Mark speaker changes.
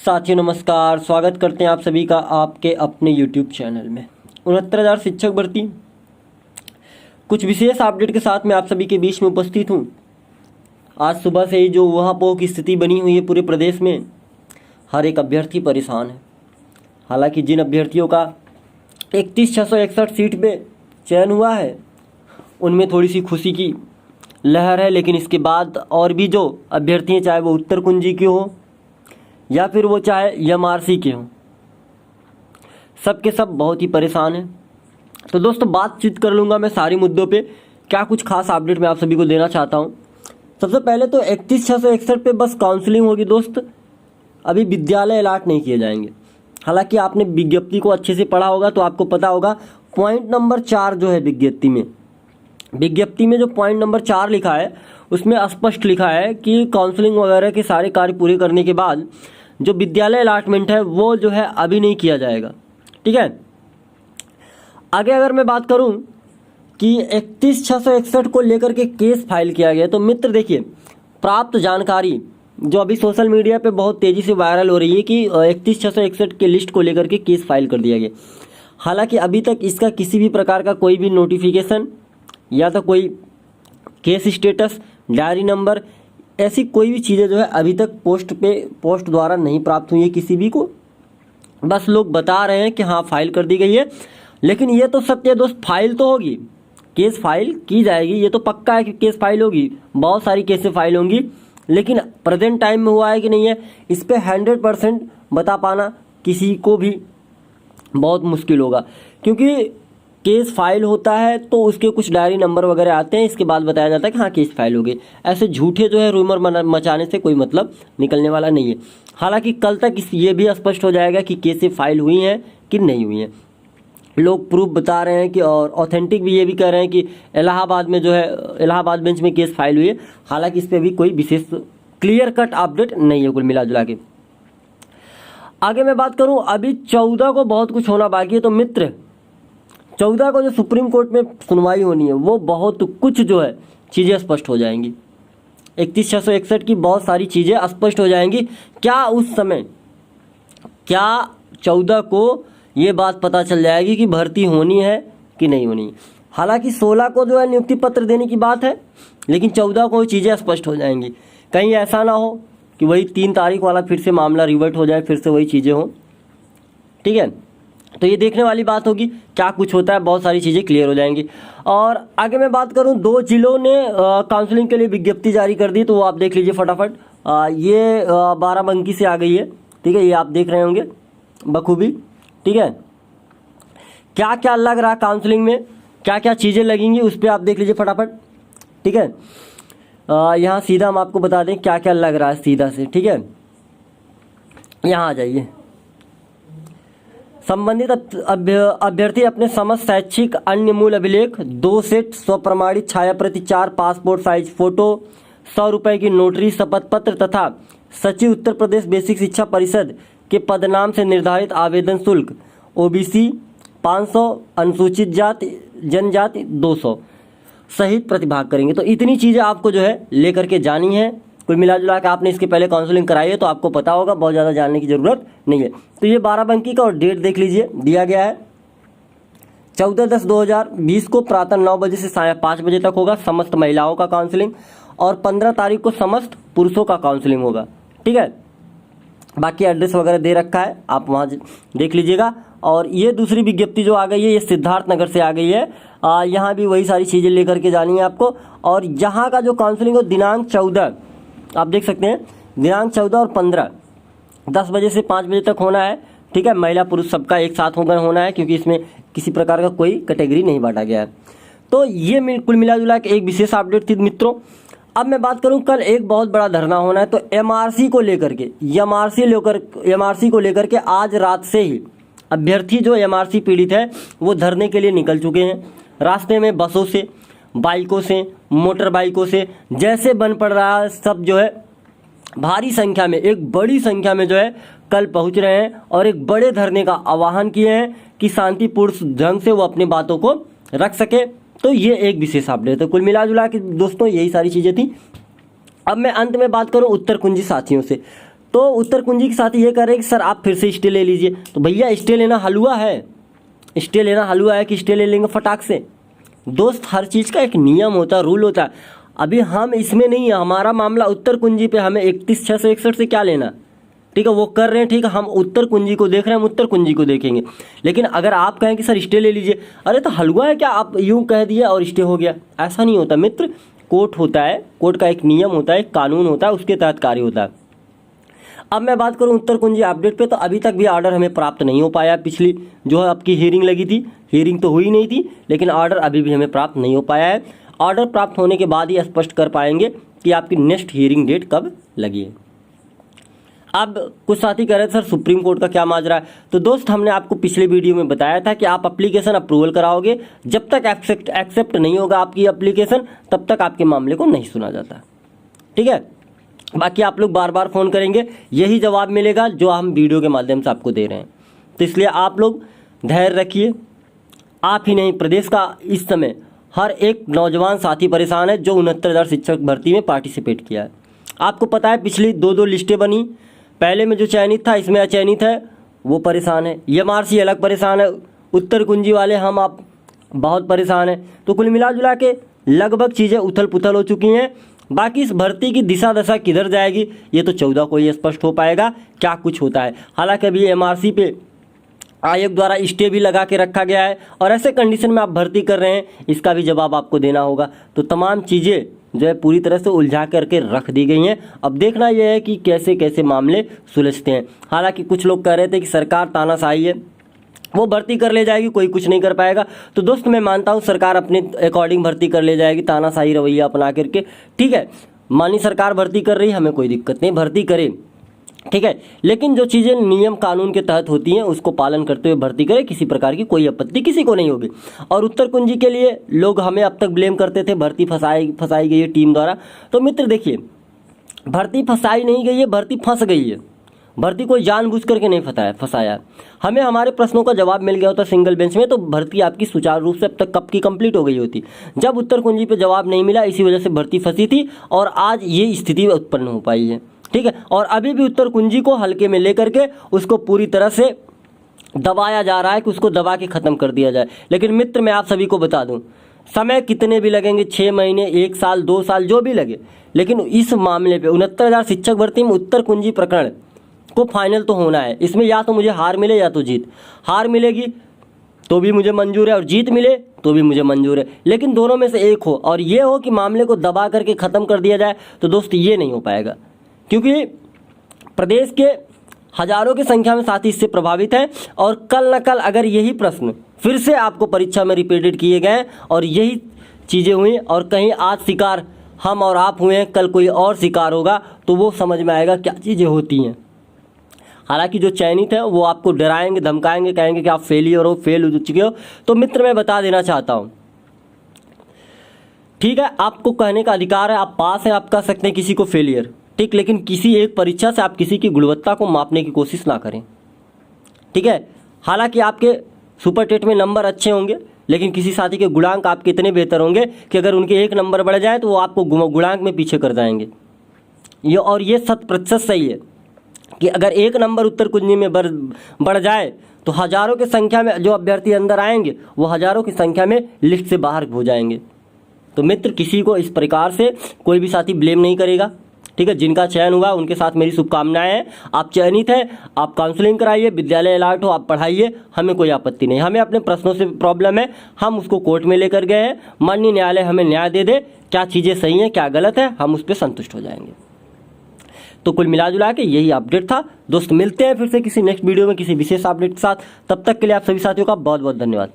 Speaker 1: साथियों नमस्कार, स्वागत करते हैं आप सभी का आपके अपने YouTube चैनल में। 69,000 शिक्षक भर्ती कुछ विशेष अपडेट के साथ मैं आप सभी के बीच में उपस्थित हूं। आज सुबह से ही जो ऊहापोह की स्थिति बनी हुई है पूरे प्रदेश में, हर एक अभ्यर्थी परेशान है। हालांकि जिन अभ्यर्थियों का 31,661 सीट पे चयन हुआ है उनमें थोड़ी सी खुशी की लहर है, लेकिन इसके बाद और भी जो अभ्यर्थी हैं, चाहे वो उत्तर कुंजी के हो या फिर वो चाहे एमआरसी के हों, सबके सब बहुत ही परेशान हैं। तो दोस्तों बातचीत कर लूँगा मैं सारी मुद्दों पे, क्या कुछ खास अपडेट मैं आप सभी को देना चाहता हूँ। सबसे पहले तो 31,661 पे बस काउंसलिंग होगी दोस्त, अभी विद्यालय अलाट नहीं किए जाएंगे। हालांकि आपने विज्ञप्ति को अच्छे से पढ़ा होगा तो आपको पता होगा पॉइंट नंबर 4 जो है विज्ञप्ति में जो पॉइंट नंबर 4 लिखा है उसमें स्पष्ट लिखा है कि काउंसलिंग वगैरह के सारे कार्य पूरे करने के बाद जो विद्यालय अलाटमेंट है वो जो है अभी नहीं किया जाएगा। ठीक है, आगे अगर मैं बात करूं कि 31,661 को लेकर के केस फाइल किया गया, तो मित्र देखिए, प्राप्त जानकारी जो अभी सोशल मीडिया पे बहुत तेज़ी से वायरल हो रही है कि 31,661 के लिस्ट को लेकर के केस फाइल कर दिया गया। हालांकि अभी तक इसका किसी भी प्रकार का कोई भी नोटिफिकेशन या तो कोई केस स्टेटस, डायरी नंबर, ऐसी कोई भी चीज़ें जो है अभी तक पोस्ट द्वारा नहीं प्राप्त हुई है किसी भी को। बस लोग बता रहे हैं कि हाँ फाइल कर दी गई है, लेकिन ये तो सत्य है दोस्त, फाइल तो होगी, केस फाइल की जाएगी, ये तो पक्का है कि केस फाइल होगी, बहुत सारी केसें फाइल होंगी, लेकिन प्रेजेंट टाइम में हुआ है कि नहीं है इस पर 100% बता पाना किसी को भी बहुत मुश्किल होगा, क्योंकि केस फाइल होता है तो उसके कुछ डायरी नंबर वगैरह आते हैं, इसके बाद बताया जाता है कि हाँ केस फाइल हो गई। ऐसे झूठे जो है रूमर मचाने से कोई मतलब निकलने वाला नहीं है। हालांकि कल तक ये भी स्पष्ट हो जाएगा कि केसें फाइल हुई हैं कि नहीं हुई हैं। लोग प्रूफ बता रहे हैं कि, और ऑथेंटिक भी ये भी कह रहे हैं कि इलाहाबाद में जो है इलाहाबाद बेंच में केस फाइल हुई है। हालांकि इस पर भी कोई विशेष क्लियर कट अपडेट नहीं है कुल मिला जुला के। आगे मैं बात करूँ, अभी 14 को बहुत कुछ होना बाकी है। तो मित्र 14 को जो सुप्रीम कोर्ट में सुनवाई होनी है वो बहुत कुछ जो है चीज़ें स्पष्ट हो जाएंगी। 31,661 की बहुत सारी चीज़ें स्पष्ट हो जाएंगी। क्या उस समय 14 को ये बात पता चल जाएगी कि भर्ती होनी है कि नहीं होनी। हालांकि 16 को जो है नियुक्ति पत्र देने की बात है, लेकिन 14 को चीज़ें स्पष्ट हो जाएंगी। कहीं ऐसा ना हो कि वही 3 तारीख वाला फिर से मामला रिवर्ट हो जाए, फिर से वही चीज़ें हों। ठीक है, तो ये देखने वाली बात होगी क्या कुछ होता है, बहुत सारी चीज़ें क्लियर हो जाएंगी। और आगे मैं बात करूं, 2 जिलों ने काउंसलिंग के लिए विज्ञप्ति जारी कर दी, तो वो आप देख लीजिए फटाफट। ये बाराबंकी से आ गई है। ठीक है, ये आप देख रहे होंगे बखूबी। ठीक है, क्या क्या लग रहा है काउंसलिंग में, क्या क्या चीज़ें लगेंगी उस पर आप देख लीजिए फटाफट। ठीक है, यहाँ सीधा हम आपको बता दें क्या क्या लग रहा है सीधा से। ठीक है, यहाँ आ जाइए। संबंधित अभ्यर्थी अपने समस्त शैक्षिक अन्य मूल अभिलेख, 2 सेट स्वप्रमाणित छाया प्रति, 4 पासपोर्ट साइज फोटो, 100 रुपये की नोटरी शपथ पत्र तथा सचिव उत्तर प्रदेश बेसिक शिक्षा परिषद के पदनाम से निर्धारित आवेदन शुल्क ओबीसी 500, अनुसूचित जाति जनजाति 200 सहित प्रतिभाग करेंगे। तो इतनी चीज़ें आपको जो है लेकर के जानी है। कुल मिला जुला के आपने इसके पहले काउंसलिंग कराई है तो आपको पता होगा, बहुत ज़्यादा जानने की ज़रूरत नहीं है। तो ये बाराबंकी का और डेट देख लीजिए, दिया गया है 14/10/2020 को प्रातः 9 बजे से साढ़े 5 बजे तक होगा समस्त महिलाओं का काउंसलिंग, और 15 तारीख को समस्त पुरुषों का काउंसलिंग होगा। ठीक है, बाकी एड्रेस वगैरह दे रखा है, आप वहाँ देख लीजिएगा। और ये दूसरी विज्ञप्ति जो आ गई है ये सिद्धार्थनगर से आ गई है। यहाँ भी वही सारी चीज़ें लेकर के जानी है आपको। और यहाँ का जो काउंसलिंग हो दिनांक 14, आप देख सकते हैं, दिनांक 14 और 15 10 बजे से 5 बजे तक होना है। ठीक है, महिला पुरुष सबका एक साथ होकर होना है, क्योंकि इसमें किसी प्रकार का कोई कैटेगरी नहीं बांटा गया है। तो ये कुल मिला जुला के एक विशेष अपडेट थी मित्रों। अब मैं बात करूं, कल एक बहुत बड़ा धरना होना है, तो एमआरसी को लेकर के आज रात से ही अभ्यर्थी जो एमआरसी पीड़ित है वो धरने के लिए निकल चुके हैं। रास्ते में बसों से, बाइकों से, मोटर बाइकों से जैसे बन पड़ रहा है, सब जो है भारी संख्या में, एक बड़ी संख्या में जो है कल पहुंच रहे हैं और एक बड़े धरने का आह्वान किए हैं कि शांतिपूर्ण ढंग से वो अपनी बातों को रख सके। तो ये एक विशेष अपडेट है। कुल मिला जुला के दोस्तों यही सारी चीज़ें थी। अब मैं अंत में बात करूं उत्तर कुंजी साथियों से, तो उत्तर कुंजी के साथ ये कह रहे हैं कि सर आप फिर से स्टे ले लीजिए। तो भैया स्टे लेना हलवा है, स्टे लेना हलवा है कि स्टे ले लेंगे फटाक से? दोस्त हर चीज़ का एक नियम होता है, रूल होता है। अभी हम इसमें नहीं है, हमारा मामला उत्तर कुंजी पे, हमें 31/661 से क्या लेना, ठीक है? वो कर रहे हैं, ठीक है, हम उत्तर कुंजी को देख रहे हैं, हम उत्तर कुंजी को देखेंगे। लेकिन अगर आप कहें कि सर स्टे ले लीजिए, अरे तो हलवा है क्या, आप यूं कह दिया और स्टे हो गया? ऐसा नहीं होता मित्र। कोर्ट होता है, कोर्ट का एक नियम होता है, एक कानून होता है, उसके तहत कार्य होता है। अब मैं बात करूं उत्तर कुंजी अपडेट पे, तो अभी तक भी ऑर्डर हमें प्राप्त नहीं हो पाया। पिछली जो है आपकी हियरिंग लगी थी, हियरिंग तो हुई नहीं थी, लेकिन ऑर्डर अभी भी हमें प्राप्त नहीं हो पाया है। ऑर्डर प्राप्त होने के बाद ही स्पष्ट कर पाएंगे कि आपकी नेक्स्ट हियरिंग डेट कब लगी है। अब कुछ साथी कह रहे थे सर सुप्रीम कोर्ट का क्या माजरा है। तो दोस्त हमने आपको पिछले वीडियो में बताया था कि आप एप्लीकेशन अप्रूवल कराओगे, जब तक एक्सेप्ट नहीं होगा आपकी एप्लीकेशन, तब तक आपके मामले को नहीं सुना जाता, ठीक है? बाकी आप लोग बार बार फ़ोन करेंगे, यही जवाब मिलेगा जो हम वीडियो के माध्यम से आपको दे रहे हैं। तो इसलिए आप लोग धैर्य रखिए। आप ही नहीं, प्रदेश का इस समय हर एक नौजवान साथी परेशान है जो 69,000 शिक्षक भर्ती में पार्टिसिपेट किया है। आपको पता है पिछली 2 लिस्टें बनी, पहले में जो चयनित था, इसमें अचयनित है, वो परेशान है। एमआरसी अलग परेशान है, उत्तर कुंजी वाले हम आप बहुत परेशान हैं। तो कुल मिला जुला के लगभग चीज़ें उथल पुथल हो चुकी हैं। बाकी इस भर्ती की दिशा दशा किधर जाएगी ये तो 14 को ही स्पष्ट हो पाएगा क्या कुछ होता है। हालांकि अभी एमआरसी पे आयोग द्वारा स्टे भी लगा के रखा गया है और ऐसे कंडीशन में आप भर्ती कर रहे हैं, इसका भी जवाब आपको देना होगा। तो तमाम चीज़ें जो है पूरी तरह से उलझा करके रख दी गई हैं। अब देखना यह है कि कैसे कैसे मामले सुलझते हैं। हालांकि कुछ लोग कह रहे थे कि सरकार तानाशाही है, वो भर्ती कर ले जाएगी, कोई कुछ नहीं कर पाएगा। तो दोस्त मैं मानता हूँ सरकार अपने अकॉर्डिंग भर्ती कर ले जाएगी, तानाशाही रवैया अपना करके, ठीक है? मानी सरकार भर्ती कर रही है, हमें कोई दिक्कत नहीं, भर्ती करे, ठीक है? लेकिन जो चीज़ें नियम कानून के तहत होती हैं उसको पालन करते हुए भर्ती करे, किसी प्रकार की कोई आपत्ति किसी को नहीं होगी। और उत्तर कुंजी के लिए लोग हमें अब तक ब्लेम करते थे भर्ती फंसाई गई है टीम द्वारा। तो मित्र देखिए, भर्ती फंसाई नहीं गई है, भर्ती फंस गई है। भर्ती कोई जानबूझ करके नहीं फंसाया। हमें हमारे प्रश्नों का जवाब मिल गया होता सिंगल बेंच में, तो भर्ती आपकी सुचारू रूप से अब तक कब की कंप्लीट हो गई होती। जब उत्तर कुंजी पे जवाब नहीं मिला, इसी वजह से भर्ती फंसी थी और आज ये स्थिति उत्पन्न हो पाई है, ठीक है? और अभी भी उत्तर कुंजी को हल्के में लेकर के उसको पूरी तरह से दबाया जा रहा है कि उसको दबा के ख़त्म कर दिया जाए। लेकिन मित्र मैं आप सभी को बता दूं, समय कितने भी लगेंगे, 6 महीने, 1 साल, 2 साल, जो भी लगे, लेकिन इस मामले पे 69,000 शिक्षक भर्ती में उत्तर कुंजी प्रकरण को फाइनल तो होना है। इसमें या तो मुझे हार मिले या तो जीत। हार मिलेगी तो भी मुझे मंजूर है और जीत मिले तो भी मुझे मंजूर है, लेकिन दोनों में से एक हो। और ये हो कि मामले को दबा करके ख़त्म कर दिया जाए, तो दोस्त ये नहीं हो पाएगा, क्योंकि प्रदेश के हजारों की संख्या में साथी इससे प्रभावित हैं। और कल न कल अगर यही प्रश्न फिर से आपको परीक्षा में रिपीटेड किए गए और यही चीज़ें हुई और कहीं आज शिकार हम और आप हुए हैं, कल कोई और शिकार होगा, तो वो समझ में आएगा क्या चीज़ें होती हैं। हालांकि जो चयनित है वो आपको डराएंगे, धमकाएंगे, कहेंगे कि आप फेलियर हो, फेल हो चुके हो। तो मित्र मैं बता देना चाहता हूँ, ठीक है, आपको कहने का अधिकार है, आप पास हैं, आप कह सकते हैं किसी को फेलियर, ठीक, लेकिन किसी एक परीक्षा से आप किसी की गुणवत्ता को मापने की कोशिश ना करें, ठीक है? हालांकि आपके सुपर टेट में नंबर अच्छे होंगे, लेकिन किसी साथी के गुणांक आपके इतने बेहतर होंगे कि अगर उनके 1 नंबर बढ़ जाए तो वो आपको गुणांक में पीछे कर जाएंगे। ये 100% सही है कि अगर 1 नंबर उत्तर कुंजी में बढ़ जाए तो हज़ारों की संख्या में जो अभ्यर्थी अंदर आएंगे वो हज़ारों की संख्या में लिस्ट से बाहर हो जाएंगे। तो मित्र किसी को इस प्रकार से कोई भी साथी ब्लेम नहीं करेगा, ठीक है? जिनका चयन हुआ उनके साथ मेरी शुभकामनाएं हैं। आप चयनित हैं, आप काउंसलिंग कराइए, विद्यालय अलर्ट हो, आप पढ़ाइए, हमें कोई आपत्ति नहीं। हमें अपने प्रश्नों से प्रॉब्लम है, हम उसको कोर्ट में लेकर गए हैं, माननीय न्यायालय हमें न्याय दे दे, क्या चीज़ें सही हैं क्या गलत है, हम उस पर संतुष्ट हो जाएंगे। तो कुल मिला जुला के यही अपडेट था दोस्त। मिलते हैं फिर से किसी नेक्स्ट वीडियो में किसी विशेष अपडेट के साथ। तब तक के लिए आप सभी साथियों का बहुत बहुत धन्यवाद।